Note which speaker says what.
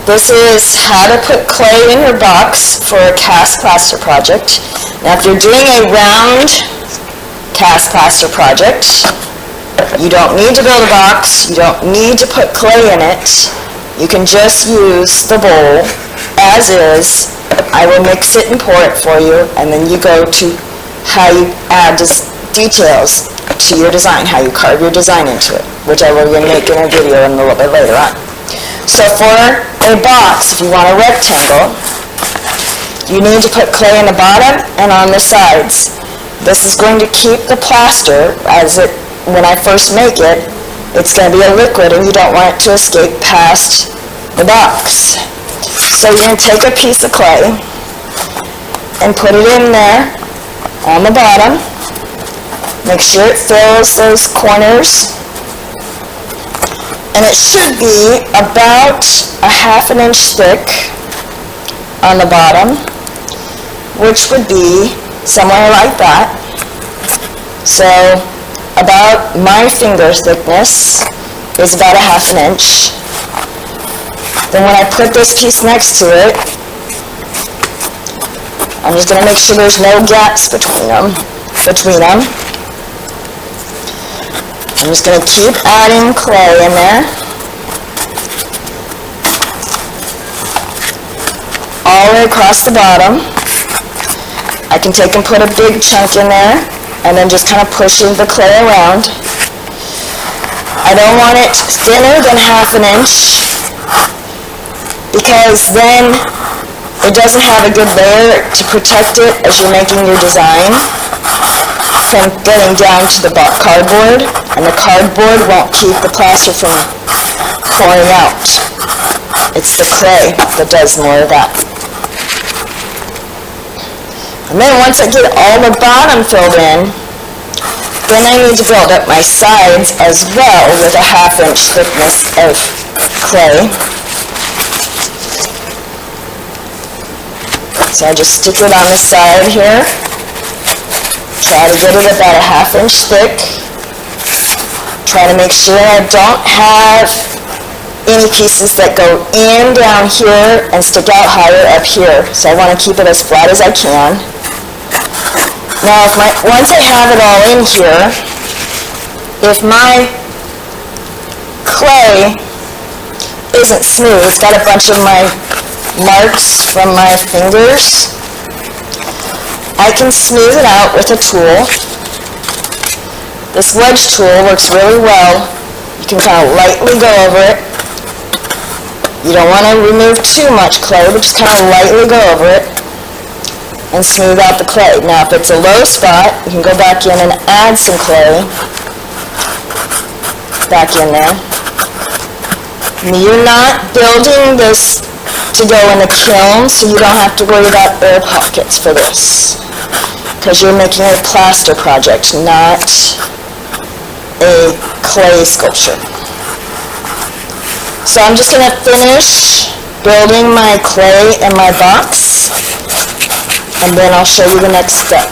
Speaker 1: This is how to put clay in your box for a cast plaster project. Now if you're doing a round cast plaster project, you don't need to build a box, you don't need to put clay in it. You can just use the bowl as is. I will mix it and pour it for you, and then you go to how you add details to your design, how you carve your design into it, which I will make in a video a little bit later on. So for a box, if you want a rectangle, you need to put clay in the bottom and on the sides. This is going to keep the plaster, when I first make it, it's going to be a liquid and you don't want it to escape past the box. So you're going to take a piece of clay and put it in there on the bottom. Make sure it fills those corners. And it should be about a ½ inch thick on the bottom, which would be somewhere like that. So about my finger thickness is about a ½ inch. Then when I put this piece next to it, I'm just going to make sure there's no gaps between them. I'm just going to keep adding clay in there. All the way across the bottom. I can take and put a big chunk in there and then just kind of pushing the clay around. I don't want it thinner than ½ inch because then it doesn't have a good layer to protect it as you're making your design from getting down to the cardboard, and the cardboard won't keep the plaster from pouring out. It's the clay that does more of that. And then once I get all the bottom filled in, then I need to build up my sides as well with a ½ inch thickness of clay. So I just stick it on the side here. Try to get it about a ½ inch thick. Try to make sure I don't have any pieces that go in down here and stick out higher up here. So I want to keep it as flat as I can. Now once I have it all in here, if my clay isn't smooth, it's got a bunch of my marks from my fingers, I can smooth it out with a tool. This wedge tool works really well. You can kind of lightly go over it. You don't want to remove too much clay, but just kind of lightly go over it and smooth out the clay. Now if it's a low spot, you can go back in and add some clay back in there. And you're not building this to go in the kiln, so you don't have to worry about air pockets for this, because you're making a plaster project, not a clay sculpture. So I'm just going to finish building my clay in my box, and then I'll show you the next step.